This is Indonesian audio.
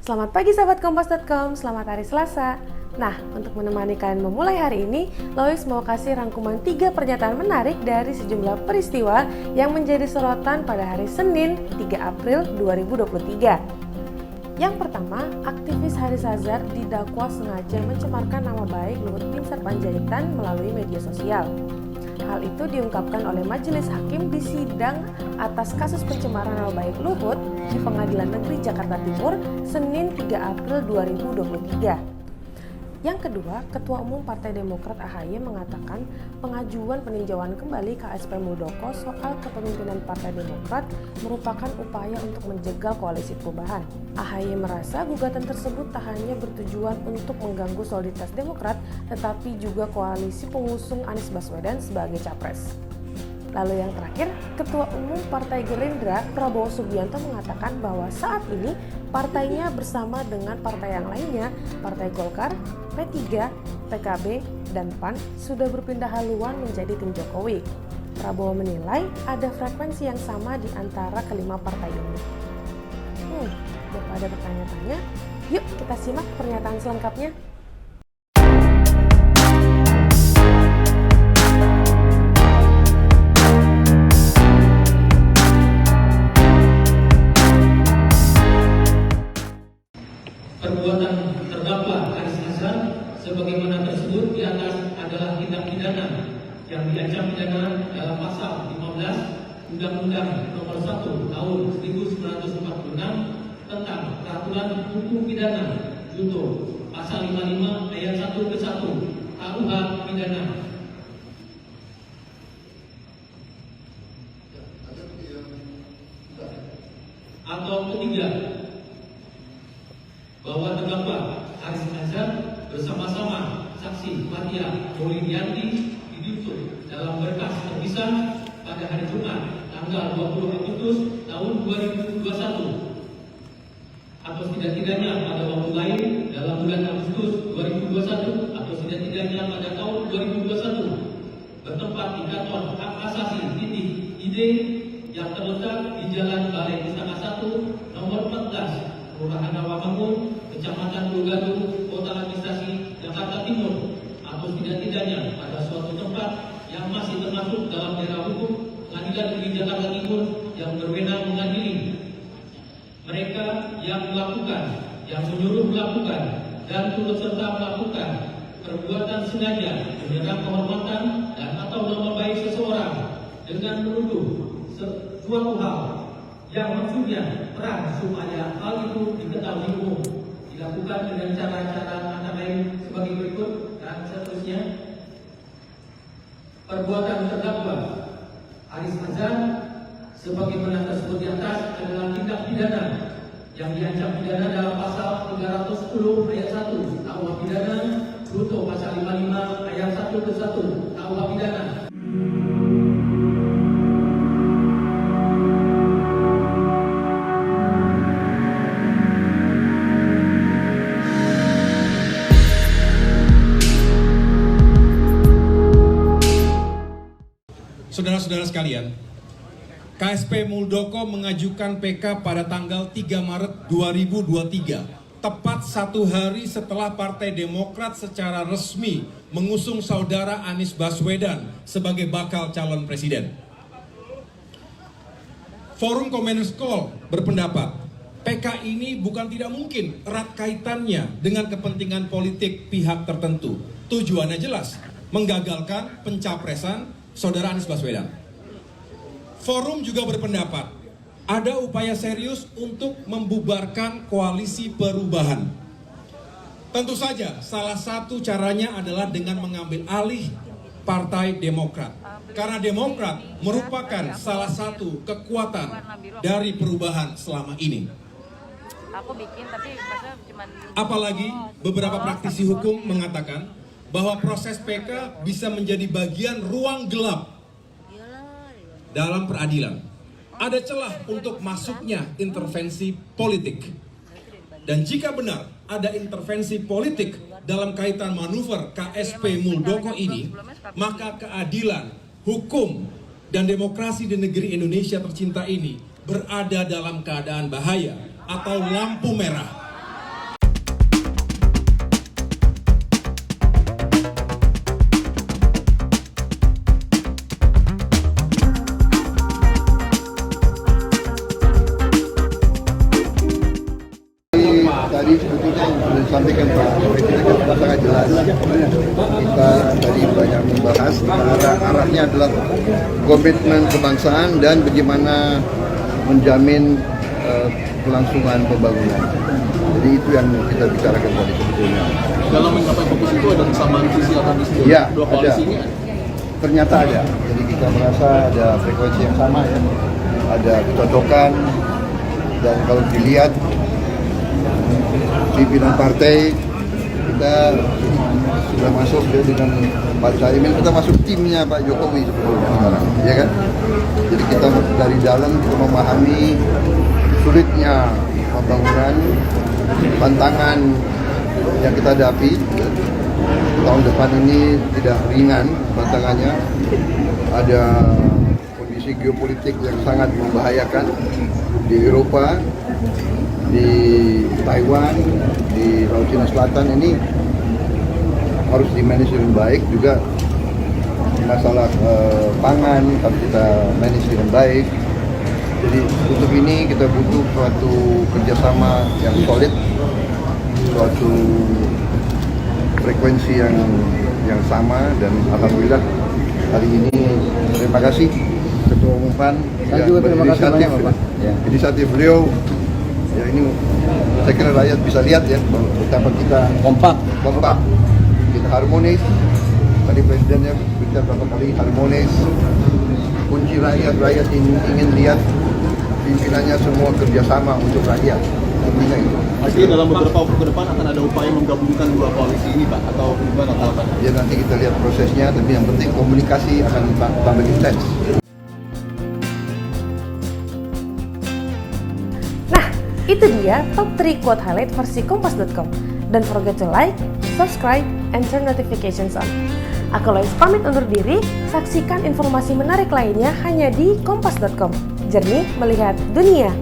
Selamat pagi sahabat Kompas.com, selamat hari Selasa. Nah, untuk menemani kalian memulai hari ini, Lois mau kasih rangkuman 3 pernyataan menarik dari sejumlah peristiwa yang menjadi sorotan pada hari Senin 3 April 2023. Yang pertama, aktivis Haris Azhar didakwa sengaja mencemarkan nama baik Luhut Binsar Panjaitan melalui media sosial. Hal itu diungkapkan oleh Majelis Hakim di sidang atas kasus pencemaran nama baik Luhut di Pengadilan Negeri Jakarta Timur, Senin 3 April 2023. Yang kedua, Ketua Umum Partai Demokrat AHY mengatakan pengajuan peninjauan kembali KSP Muldoko soal kepemimpinan Partai Demokrat merupakan upaya untuk menjegal koalisi perubahan. AHY merasa gugatan tersebut tak hanya bertujuan untuk mengganggu soliditas Demokrat, tetapi juga koalisi pengusung Anies Baswedan sebagai capres. Lalu yang terakhir, Ketua Umum Partai Gerindra Prabowo Subianto mengatakan bahwa saat ini partainya bersama dengan partai yang lainnya, Partai Golkar, P3, PKB, dan PAN sudah berpindah haluan menjadi tim Jokowi. Prabowo menilai ada frekuensi yang sama di antara kelima partai ini. Daripada bertanya-tanya, yuk kita simak pernyataan selengkapnya. Perbuatan terdakwa Haris Azhar sebagaimana tersebut di atas adalah tindak pidana yang diancam pidana dalam pasal 15 Undang-Undang Nomor 1 Tahun 1946 tentang Peraturan Hukum Pidana junto pasal 55 ayat 1 ke 1 KUH Pidana. Atau ketiga, bahwa terdakwa Haris Azhar bersama-sama saksi Fathia Maulidiyanti diduga dalam berkas terpisah pada hari Jumat tanggal 20 Agustus tahun 2021 atau setidak-tidaknya pada waktu lain dalam bulan Agustus 2021 atau setidak-tidaknya pada tahun 2021 bertempat di kantor hak asasi titik ID yang terletak di Jalan Balai Pustaka 1 nomor 14 Kelurahan Rawamangun, Kecamatan Pulau Kota Administrasi Jakarta Timur, atau tidak-tidaknya pada suatu tempat yang masih termasuk dalam daerah hukum Pengadilan Negeri Jakarta Timur yang berwenang mengadili. Mereka yang melakukan, yang menyuruh melakukan, dan turut serta melakukan perbuatan sengaja menyerang kehormatan dan atau nama baik seseorang dengan menuduh suatu hal yang maksudnya peran supaya hal itu diketahui umum, dilakukan dengan cara-cara antara lain sebagai berikut dan seterusnya. Perbuatan terdakwa Haris Azhar sebagaimana tersebut di atas adalah tindak pidana yang diancam pidana dalam pasal 310 ayat 1 KUH Pidana junto pasal 55 ayat 1 ke 1 KUH Pidana. Saudara-saudara sekalian, KSP Muldoko mengajukan PK pada tanggal 3 Maret 2023, tepat 1 hari setelah Partai Demokrat secara resmi mengusung saudara Anies Baswedan sebagai bakal calon presiden. Forum Komenskol berpendapat, PK ini bukan tidak mungkin erat kaitannya dengan kepentingan politik pihak tertentu. Tujuannya jelas, menggagalkan pencapresan saudara Anies Baswedan. Forum juga berpendapat ada upaya serius untuk membubarkan koalisi perubahan. Tentu saja salah satu caranya adalah dengan mengambil alih Partai Demokrat. Karena Demokrat merupakan salah satu kekuatan dari perubahan selama ini. Apalagi beberapa praktisi hukum mengatakan bahwa proses PK bisa menjadi bagian ruang gelap dalam peradilan. Ada celah untuk masuknya intervensi politik. Dan jika benar ada intervensi politik dalam kaitan manuver KSP Muldoko ini, maka keadilan, hukum, dan demokrasi di negeri Indonesia tercinta ini berada dalam keadaan bahaya atau lampu merah. tadi sebetulnya yang sudah disampaikan Pak Presiden kan sangat jelas. Kita tadi banyak membahas arahnya adalah komitmen kebangsaan dan bagaimana menjamin kelangsungan pembangunan. Jadi itu yang kita bicarakan tadi sebetulnya. Dalam mencapai fokus itu ada kesamaan visi atau misi Ya, dua koalisi ini? Ternyata ada. Jadi kita merasa ada frekuensi yang sama ya, ada kecocokan, dan kalau dilihat pimpinan partai kita sudah masuk ya dengan Pak Caimin, kita masuk timnya Pak Jokowi sebetulnya sekarang, ya kan? Jadi kita dari dalam kita memahami sulitnya pembangunan, tantangan yang kita hadapi. Ya. Tahun depan ini tidak ringan tantangannya, ada kondisi geopolitik yang sangat membahayakan di Eropa, di Taiwan, di Laut Cina Selatan. Ini harus di-manage dengan baik. Juga masalah pangan harus kita manage dengan baik. Jadi untuk ini kita butuh suatu kerjasama yang solid, suatu frekuensi yang sama, dan alhamdulillah hari ini terima kasih Ketua Umum PAN ya, inisiatif beliau ya, ini saya kira rakyat bisa lihat ya betapa kita kompak, kita harmonis. Tadi Presidennya bicara berapa kali harmonis, kunci rakyat ingin lihat pimpinannya semua kerjasama untuk rakyat. Artinya dalam beberapa waktu ke depan akan ada upaya menggabungkan dua koalisi ini Pak, atau gimana apa? Ya nanti kita lihat prosesnya, tapi yang penting komunikasi akan tambah intens. Nah, itu dia top 3 quote highlight versi kompas.com. Don't forget to like, subscribe, and turn notifications on. Aku Lois pamit undur diri, saksikan informasi menarik lainnya hanya di kompas.com. Jernih melihat dunia.